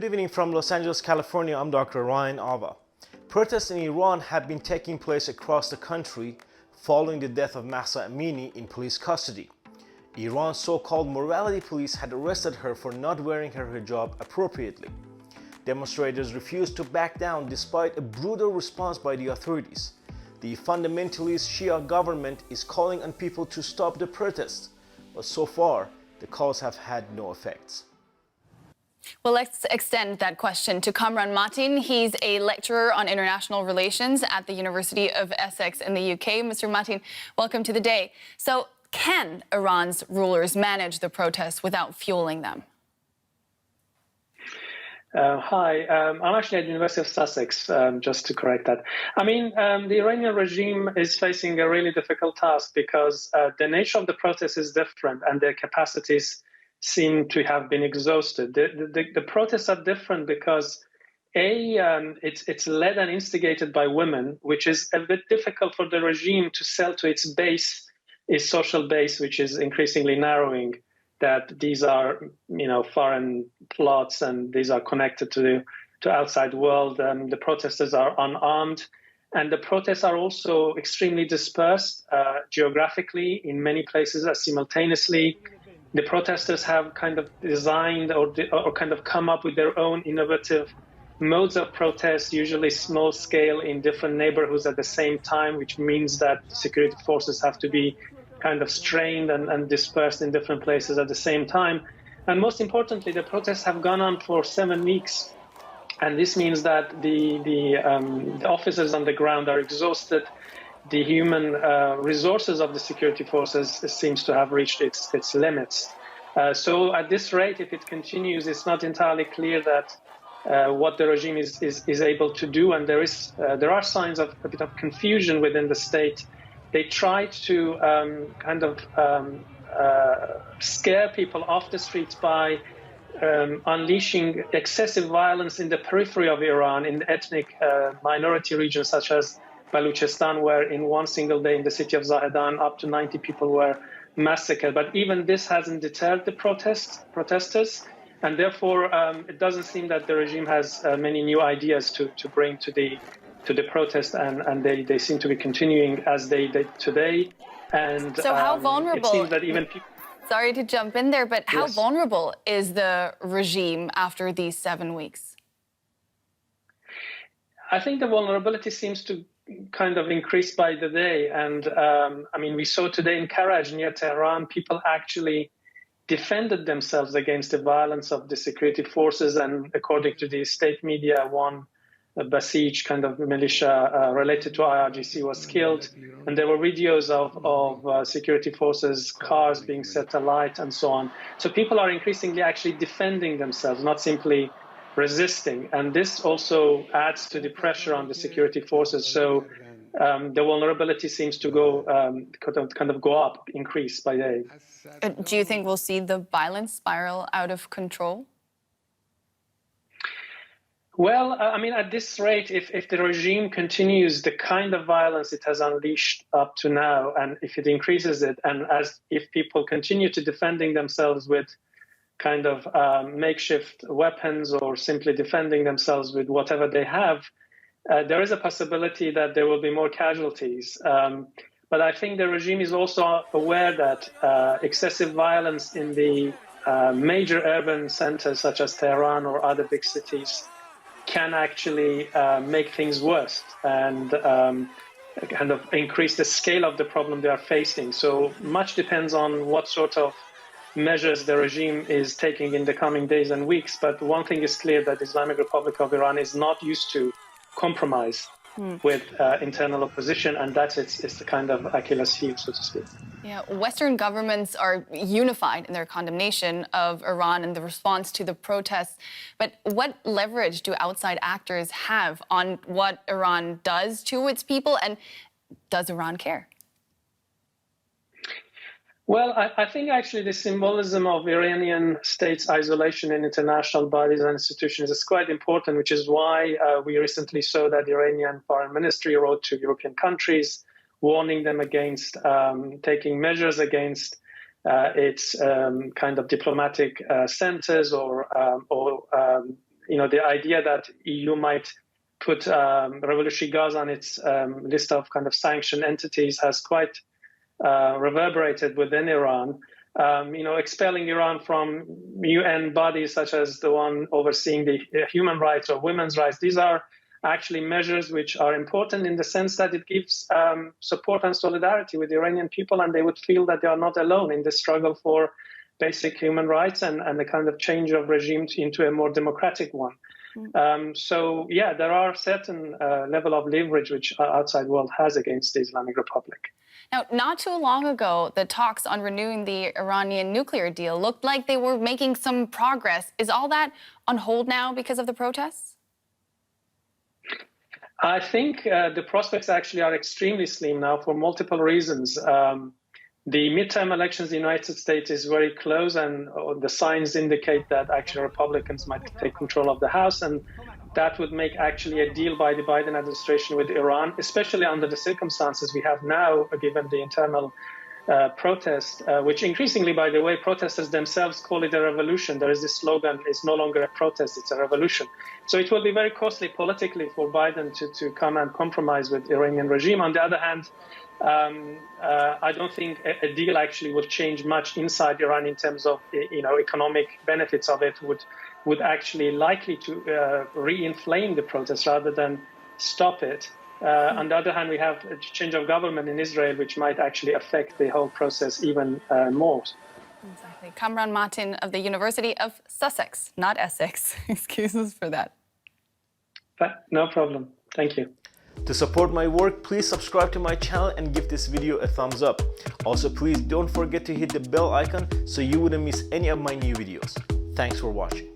evening from Los Angeles, California. I'm Dr. Ryan Ava. Protests in Iran have been taking place across the country following the death of Mahsa Amini in police custody. Iran's so-called morality police had arrested her for not wearing her hijab appropriately. Demonstrators refused to back down despite a brutal response by the authorities. The fundamentalist Shiite government is calling on people to stop the protests, but so far, the calls have had no effects. Well, let's extend that question to Kamran Matin. He's a lecturer on international relations at the University of Essex in the UK. Mr. Matin, welcome to the day. So, can Iran's rulers manage the protests without fueling them? Hi, I'm actually at the University of Sussex, just to correct that. I mean, the Iranian regime is facing a really difficult task because the nature of the protest is different and their capacities seem to have been exhausted. The protests are different because, it's led and instigated by women, which is a bit difficult for the regime to sell to its base, its social base, which is increasingly narrowing, that these are, foreign plots and these are connected to the outside world. The protesters are unarmed, and the protests are also extremely dispersed geographically in many places simultaneously. The protesters have kind of designed or kind of come up with their own innovative modes of protest, usually small scale in different neighborhoods at the same time, which means that security forces have to be kind of strained and dispersed in different places at the same time. And most importantly, the protests have gone on for 7 weeks. And this means that the officers on the ground are exhausted. The human resources of the security forces seems to have reached its limits. So at this rate, if it continues, it's not entirely clear that what the regime is able to do. And there are signs of a bit of confusion within the state. They tried to scare people off the streets by unleashing excessive violence in the periphery of Iran, in the ethnic minority regions such as Baluchistan, where in one single day in the city of Zahedan, up to 90 people were massacred. But even this hasn't deterred the protesters, and therefore it doesn't seem that the regime has many new ideas to bring to the protest, and they seem to be continuing as they did today. And so how vulnerable? It seems that even people. Sorry to jump in there, but how Yes. vulnerable is the regime after these 7 weeks? I think the vulnerability seems to kind of increase by the day. And we saw today in Karaj near Tehran, people actually defended themselves against the violence of the security forces. And according to the state media, one Basij kind of militia related to IRGC was killed. And there were videos of security forces, cars being set alight and so on. So people are increasingly actually defending themselves, not simply resisting. And this also adds to the pressure on the security forces. So the vulnerability seems to go up, increase by day. Do you think we'll see the violence spiral out of control? Well, at this rate, if the regime continues the kind of violence it has unleashed up to now, and if it increases it, and if people continue to defending themselves with kind of makeshift weapons or simply defending themselves with whatever they have, there is a possibility that there will be more casualties. But I think the regime is also aware that excessive violence in the major urban centers such as Tehran or other big cities can actually make things worse and kind of increase the scale of the problem they are facing. So much depends on what sort of measures the regime is taking in the coming days and weeks. But one thing is clear, that the Islamic Republic of Iran is not used to compromise with internal opposition, and that's it's the kind of Achilles heel, so to speak. Yeah, Western governments are unified in their condemnation of Iran and the response to the protests. But what leverage do outside actors have on what Iran does to its people, and does Iran care? Well, I think actually the symbolism of Iranian state's isolation in international bodies and institutions is quite important, which is why we recently saw that the Iranian foreign ministry wrote to European countries warning them against taking measures against its kind of diplomatic centers or the idea that EU might put revolutionary guards on its list of kind of sanctioned entities has quite reverberated within Iran. Expelling Iran from UN bodies such as the one overseeing the human rights or women's rights, these are actually measures which are important in the sense that it gives support and solidarity with the Iranian people, and they would feel that they are not alone in the struggle for basic human rights and the kind of change of regime into a more democratic one. There are certain level of leverage which outside world has against the Islamic Republic. Now, not too long ago, the talks on renewing the Iranian nuclear deal looked like they were making some progress. Is all that on hold now because of the protests? I think the prospects actually are extremely slim now for multiple reasons. The midterm elections in the United States is very close, and the signs indicate that actually Republicans might take control of the House, and that would make actually a deal by the Biden administration with Iran, especially under the circumstances we have now, given the internal protest, which increasingly, by the way, protesters themselves call it a revolution. There is this slogan, it's no longer a protest, it's a revolution. So it will be very costly politically for Biden to come and compromise with the Iranian regime. On the other hand, I don't think a deal actually would change much inside Iran in terms of economic benefits of it would actually likely to re-inflame the protests rather than stop it. On the other hand, we have a change of government in Israel, which might actually affect the whole process even more. Exactly. Kamran Matin of the University of Sussex, not Essex. Excuse us for that. No problem. Thank you. To support my work, please subscribe to my channel and give this video a thumbs up. Also, please don't forget to hit the bell icon so you wouldn't miss any of my new videos. Thanks for watching.